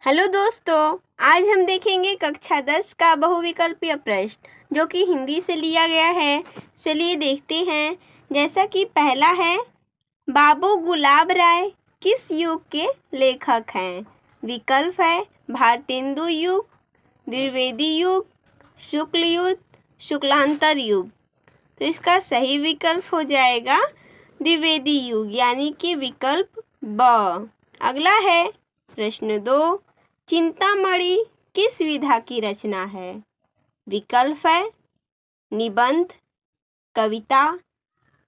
Hello दोस्तों, आज हम देखेंगे कक्षा 10 का बहुविकल्पीय प्रश्न जो कि हिंदी से लिया गया है। चलिए देखते हैं। जैसा कि पहला है, बाबू गुलाब राय किस युग के लेखक हैं? विकल्प है भारतेंदु युग, द्विवेदी युग, शुक्ल युग, शुक्लांतर युग। तो इसका सही विकल्प हो जाएगा द्विवेदी युग, यानी कि विकल्प ब। अगला है प्रश्न 2, चिंतामणि किस विधा की रचना है? विकल्प है निबंध, कविता,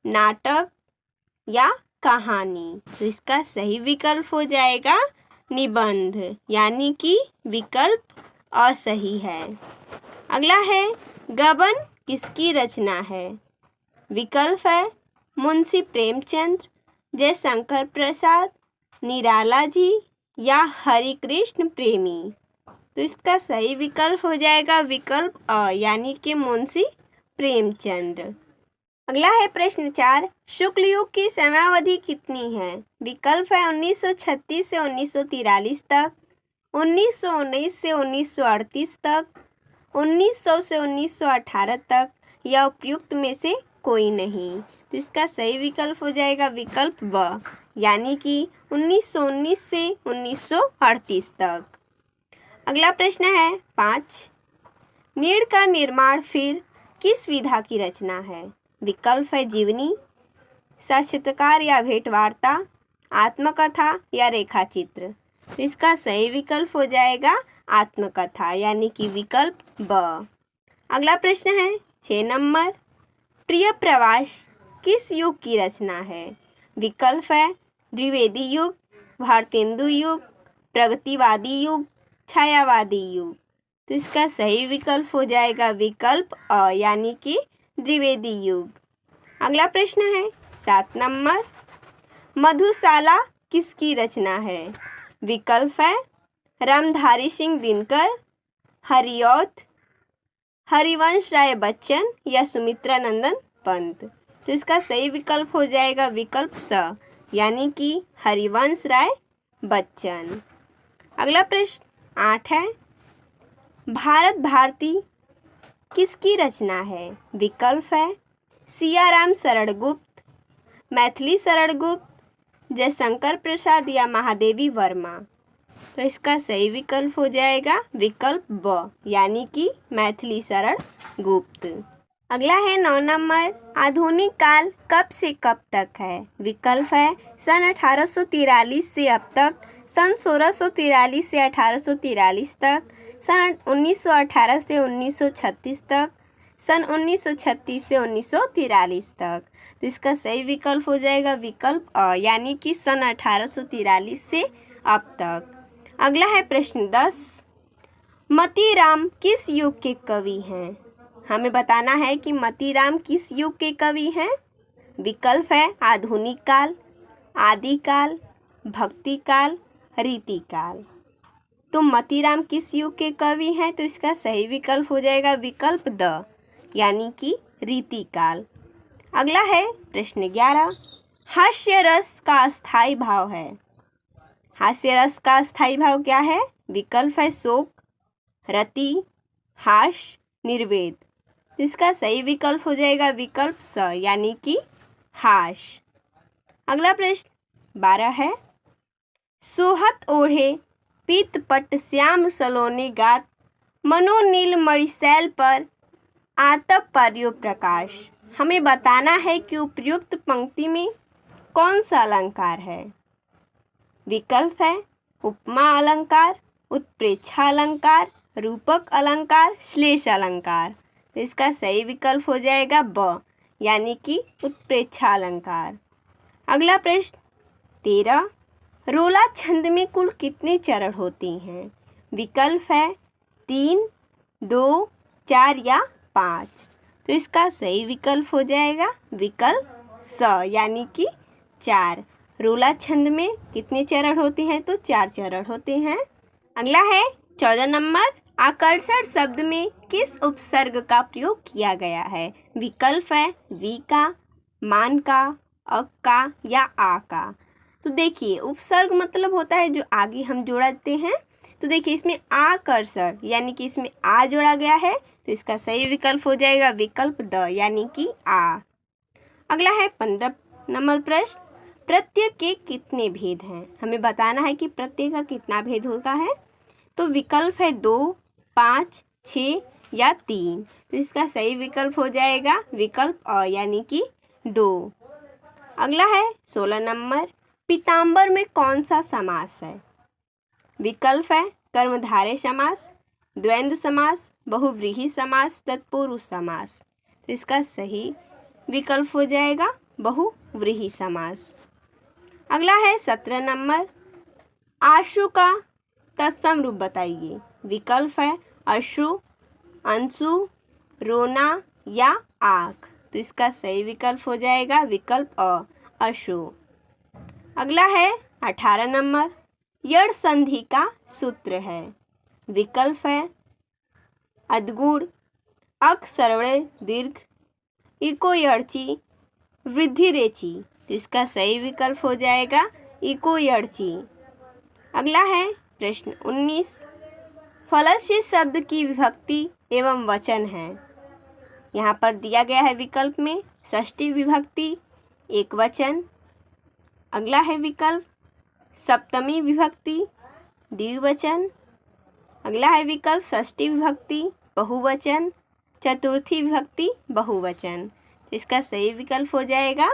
नाटक या कहानी। तो इसका सही विकल्प हो जाएगा निबंध, यानी कि विकल्प असही है। अगला है, गबन किसकी रचना है? विकल्प है मुंशी प्रेमचंद, जयशंकर प्रसाद, निराला जी या हरिकृष्ण प्रेमी। तो इसका सही विकल्प हो जाएगा विकल्प अ, यानी कि मुंशी प्रेमचंद। अगला है प्रश्न 4, शुक्ल युग की समयावधि कितनी है? विकल्प है 1936 से 1943 तक, 1919 से 1938 तक, 1900 से 1918 तक या उपयुक्त में से कोई नहीं। तो इसका सही विकल्प हो जाएगा विकल्प ब, यानी कि 1919 से 1938 तक। अगला प्रश्न है 5, नीड़ का निर्माण फिर किस विधा की रचना है? विकल्प है जीवनी, साक्षात्कार या भेंटवार्ता, आत्मकथा या रेखाचित्र। तो इसका सही विकल्प हो जाएगा आत्मकथा, यानी कि विकल्प ब। अगला प्रश्न है 6 नंबर, प्रिय प्रवास किस युग की रचना है? विकल्प है द्विवेदी युग, भारतेंदु युग, प्रगतिवादी युग, छायावादी युग। तो इसका सही विकल्प हो जाएगा विकल्प अ, यानी कि द्विवेदी युग। अगला प्रश्न है 7 नंबर, मधुशाला किसकी रचना है? विकल्प है रामधारी सिंह दिनकर, हरिऔध, हरिवंश राय बच्चन या सुमित्रा नंदन पंत। तो इसका सही विकल्प हो जाएगा विकल्प स, यानी कि हरिवंश राय बच्चन। अगला प्रश्न 8 है, भारत भारती किसकी रचना है? विकल्प है सियाराम शरण गुप्त, मैथिली शरण गुप्त, जयशंकर प्रसाद या महादेवी वर्मा। तो इसका सही विकल्प हो जाएगा विकल्प ब, यानी कि मैथिली शरण गुप्त। अगला है 9 नंबर, आधुनिक काल कब से कब तक है? विकल्प है सन 1843 से अब तक, सन 1643 से 1843 तक, सन 1918 से 1936 तक, सन 1936 से 1943 तक। तो इसका सही विकल्प हो जाएगा विकल्प अ, यानी कि सन 1843 से अब तक। अगला है प्रश्न 10, मतीराम किस युग के कवि हैं? हमें बताना है कि मतीराम किस युग के कवि हैं। विकल्प है आधुनिक काल, आदिकाल, भक्ति काल, रीति काल। तो मतीराम किस युग के कवि हैं? तो इसका सही विकल्प हो जाएगा विकल्प द, यानी कि रीति काल। अगला है प्रश्न 11, हास्य रस का स्थायी भाव है। हास्य रस का स्थायी भाव क्या है? विकल्प है शोक, रति, हास्य, निर्वेद। इसका सही विकल्प हो जाएगा विकल्प स, यानी कि हास्य। अगला प्रश्न 12 है, सोहत ओढ़े पीत पट श्याम सलोनी गात, मनोनील मणिशैल पर आतप पर्यो प्रकाश। हमें बताना है कि उपयुक्त पंक्ति में कौन सा अलंकार है। विकल्प है उपमा अलंकार, उत्प्रेक्षा अलंकार, रूपक अलंकार, श्लेष अलंकार। इसका सही विकल्प हो जाएगा ब, यानी कि उत्प्रेक्षा अलंकार। अगला प्रश्न 13, रोला छंद में कुल कितने चरण होती हैं? विकल्प है 3, 2, 4 या 5। तो इसका सही विकल्प हो जाएगा विकल्प स, यानी कि 4। रोला छंद में कितने चरण होते हैं? तो 4 चरण होते हैं। अगला है 14 नंबर, आकर्षण शब्द में किस उपसर्ग का प्रयोग किया गया है? विकल्प है वी का, मान का, अ का या आ का। तो देखिए, उपसर्ग मतलब होता है जो आगे हम जोड़ते हैं, तो देखिए इसमें आकर्षण यानी कि इसमें आ जोड़ा गया है, तो इसका सही विकल्प हो जाएगा विकल्प द यानी कि आ। अगला है 15 नंबर प्रश्न, प्रत्यय के कितने भेद हैं? हमें बताना है कि प्रत्यय का कितना भेद होता है। तो विकल्प है 2, 5, 6 या 3। तो इसका सही विकल्प हो जाएगा विकल्प अ यानी कि 2। अगला है 16 नंबर, पीताम्बर में कौन सा समास है? विकल्प है कर्मधारय समास, द्वंद्व समास, बहुव्रीहि समास, तत्पुरुष समास। तो इसका सही विकल्प हो जाएगा बहुव्रीहि समास। अगला है 17 नंबर, आशु का तत्सम रूप बताइए। विकल्प है अश्रु, अंशु, रोना या आँख। तो इसका सही विकल्प हो जाएगा विकल्प अ अश्रु। अगला है 18 नंबर, यड़ संधि का सूत्र है। विकल्प है अदगुण, अक सर्वणे दीर्घ, इको यड़ची, वृद्धि रेची। तो इसका सही विकल्प हो जाएगा इको यड़ची। अगला है प्रश्न 19, फलस्य शब्द की विभक्ति एवं वचन है। यहाँ पर दिया गया है विकल्प में षष्ठी विभक्ति एक वचन। अगला है विकल्प सप्तमी विभक्ति द्विवचन। अगला है विकल्प षष्ठी विभक्ति बहुवचन, चतुर्थी विभक्ति बहुवचन। इसका सही विकल्प हो जाएगा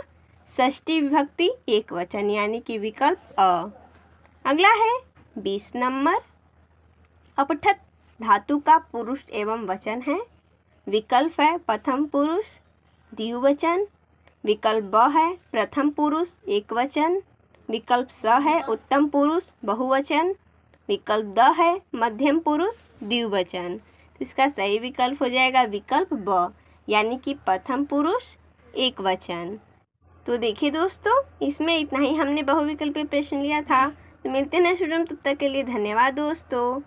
षष्ठी विभक्ति एक वचन यानी कि विकल्प अ। अगला है 20 नंबर, अपठत धातु का पुरुष एवं वचन है। विकल्प है प्रथम पुरुष द्विवचन, विकल्प ब है प्रथम पुरुष एक वचन, विकल्प स है उत्तम पुरुष बहुवचन, विकल्प द है मध्यम पुरुष द्विवचन। तो इसका सही विकल्प हो जाएगा विकल्प ब यानी कि प्रथम पुरुष एक वचन। तो देखिए दोस्तों, इसमें इतना ही हमने बहुविकल्पीय प्रश्न लिया था। तो मिलते हैं नेक्स्ट वीडियो में, तब तक के लिए धन्यवाद दोस्तों।